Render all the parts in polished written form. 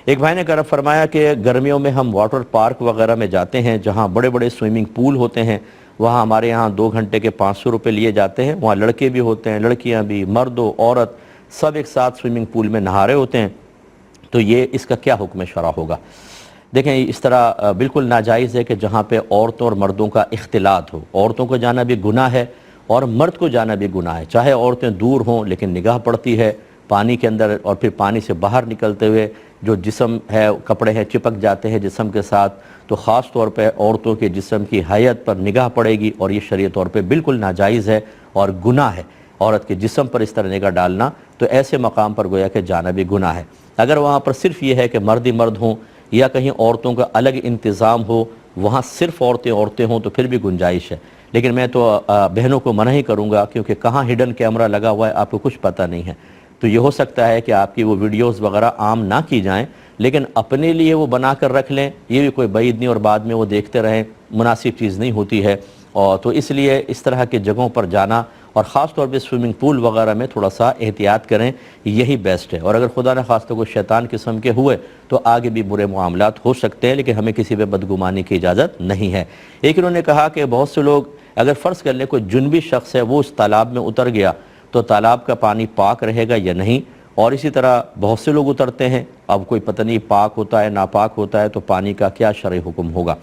ایک بھائی نے فرمایا کہ گرمیوں میں ہم واٹر پارک وغیرہ میں جاتے ہیں جہاں بڑے بڑے سوئمنگ پول ہوتے ہیں، وہاں ہمارے یہاں 2 گھنٹے کے 500 روپے لیے جاتے ہیں، وہاں لڑکے بھی ہوتے ہیں، لڑکیاں بھی، مرد و عورت سب ایک ساتھ سوئمنگ پول میں نہا رہے ہوتے ہیں، تو یہ اس کا کیا حکم شرع ہوگا؟ دیکھیں اس طرح بالکل ناجائز ہے کہ جہاں پہ عورتوں اور مردوں کا اختلاط ہو، عورتوں کو جانا بھی گناہ ہے اور مرد کو جانا بھی گناہ ہے، چاہے عورتیں دور ہوں لیکن نگاہ پڑتی ہے پانی کے اندر، اور پھر پانی سے باہر نکلتے ہوئے جو جسم ہے، کپڑے ہیں چپک جاتے ہیں جسم کے ساتھ، تو خاص طور پہ عورتوں کے جسم کی حیت پر نگاہ پڑے گی، اور یہ شرعی طور پہ بالکل ناجائز ہے اور گناہ ہے عورت کے جسم پر اس طرح نگاہ ڈالنا، تو ایسے مقام پر گویا کہ جانا بھی گناہ ہے۔ اگر وہاں پر صرف یہ ہے کہ مرد ہی مرد ہوں یا کہیں عورتوں کا الگ انتظام ہو، وہاں صرف عورتیں ہوں تو پھر بھی گنجائش ہے، لیکن میں تو بہنوں کو منع ہی کروں گا، کیونکہ کہاں ہڈن کیمرہ لگا ہوا ہے آپ کو کچھ پتہ نہیں ہے، تو یہ ہو سکتا ہے کہ آپ کی وہ ویڈیوز وغیرہ عام نہ کی جائیں، لیکن اپنے لیے وہ بنا کر رکھ لیں، یہ بھی کوئی بعید نہیں، اور بعد میں وہ دیکھتے رہیں، مناسب چیز نہیں ہوتی ہے، اور تو اس لیے اس طرح کے جگہوں پر جانا اور خاص طور پہ سوئمنگ پول وغیرہ میں تھوڑا سا احتیاط کریں، یہی بیسٹ ہے، اور اگر خدا نہ خواستہ کوئی شیطان قسم کے ہوئے تو آگے بھی برے معاملات ہو سکتے ہیں، لیکن ہمیں کسی پہ بدگمانی کی اجازت نہیں ہے۔ ایک انہوں نے کہا کہ بہت سے لوگ اگر فرض کر لیں کوئی جنبی شخص ہے وہ اس تالاب میں اتر گیا تو تالاب کا پانی پاک رہے گا یا نہیں، اور اسی طرح بہت سے لوگ اترتے ہیں، اب کوئی پتہ نہیں پاک ہوتا ہے ناپاک ہوتا ہے، تو پانی کا کیا شرعی حکم ہوگا؟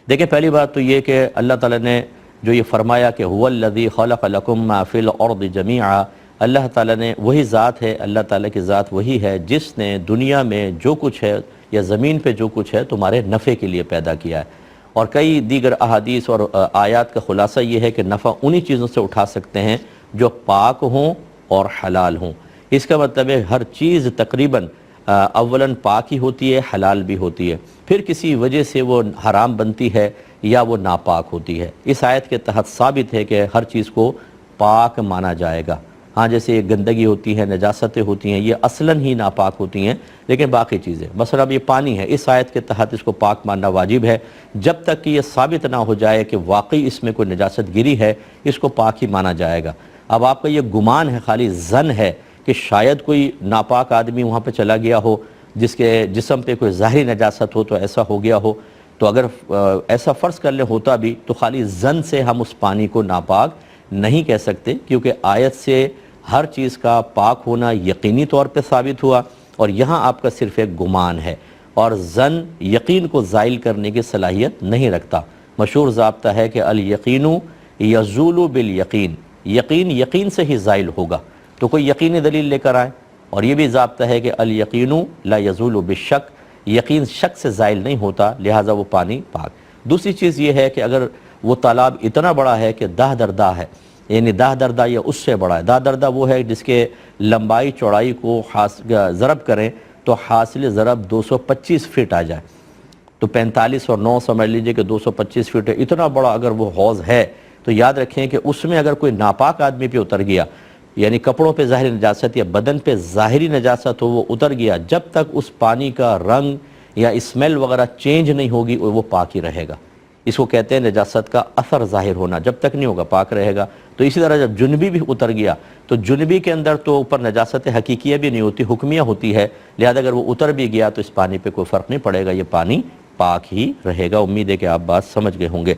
دیکھیں پہلی بات تو یہ کہ اللہ تعالیٰ نے جو یہ فرمایا کہ هو الذی خلق لکم ما فی الارض جمیعا، اللہ تعالیٰ نے وہی ذات ہے، اللہ تعالیٰ کی ذات وہی ہے جس نے دنیا میں جو کچھ ہے یا زمین پہ جو کچھ ہے تمہارے نفع کے لیے پیدا کیا ہے، اور کئی دیگر احادیث اور آیات کا خلاصہ یہ ہے کہ نفع انہی چیزوں سے اٹھا سکتے ہیں جو پاک ہوں اور حلال ہوں۔ اس کا مطلب ہے ہر چیز تقریباً اولاً پاک ہی ہوتی ہے، حلال بھی ہوتی ہے، پھر کسی وجہ سے وہ حرام بنتی ہے یا وہ ناپاک ہوتی ہے۔ اس آیت کے تحت ثابت ہے کہ ہر چیز کو پاک مانا جائے گا، ہاں جیسے گندگی ہوتی ہے، نجاستیں ہوتی ہیں، یہ اصلاً ہی ناپاک ہوتی ہیں، لیکن باقی چیزیں مثلا اب یہ پانی ہے، اس آیت کے تحت اس کو پاک ماننا واجب ہے، جب تک کہ یہ ثابت نہ ہو جائے کہ واقعی اس میں کوئی نجاست گری ہے، اس کو پاک ہی مانا جائے گا۔ اب آپ کا یہ گمان ہے، خالی ظن ہے کہ شاید کوئی ناپاک آدمی وہاں پہ چلا گیا ہو جس کے جسم پہ کوئی ظاہری نجاست ہو تو ایسا ہو گیا ہو، تو اگر ایسا فرض کر لیں ہوتا بھی تو خالی ظن سے ہم اس پانی کو ناپاک نہیں کہہ سکتے، کیونکہ آیت سے ہر چیز کا پاک ہونا یقینی طور پہ ثابت ہوا، اور یہاں آپ کا صرف ایک گمان ہے، اور ظن یقین کو زائل کرنے کی صلاحیت نہیں رکھتا۔ مشہور ضابطہ ہے کہ الیقین یزول بالیقین، یقین یقین سے ہی زائل ہوگا، تو کوئی یقینی دلیل لے کر آئے، اور یہ بھی ضابطہ ہے کہ الیقین لا یزول بالشک، یقین شک سے زائل نہیں ہوتا، لہٰذا وہ پانی پاک۔ دوسری چیز یہ ہے کہ اگر وہ تالاب اتنا بڑا ہے کہ دہ در دہ ہے، یعنی دہ در دہ یا اس سے بڑا ہے، دہ در دہ وہ ہے جس کے لمبائی چوڑائی کو ضرب کریں تو حاصل ضرب 225 فٹ آ جائے، تو 45 اور 9 سمجھ لیجئے کہ 225 فٹ ہے، اتنا بڑا اگر وہ حوض ہے تو یاد رکھیں کہ اس میں اگر کوئی ناپاک آدمی پہ اتر گیا، یعنی کپڑوں پہ ظاہری نجاست یا بدن پہ ظاہری نجاست ہو، وہ اتر گیا، جب تک اس پانی کا رنگ یا اسمیل وغیرہ چینج نہیں ہوگی وہ پاک ہی رہے گا۔ اس کو کہتے ہیں نجاست کا اثر ظاہر ہونا، جب تک نہیں ہوگا پاک رہے گا۔ تو اسی طرح جب جنبی بھی اتر گیا تو جنبی کے اندر تو اوپر نجاست حقیقیہ بھی نہیں ہوتی، حکمیہ ہوتی ہے، لہذا اگر وہ اتر بھی گیا تو اس پانی پہ کوئی فرق نہیں پڑے گا، یہ پانی پاک ہی رہے گا۔ امید ہے کہ آپ بات سمجھ گئے ہوں گے۔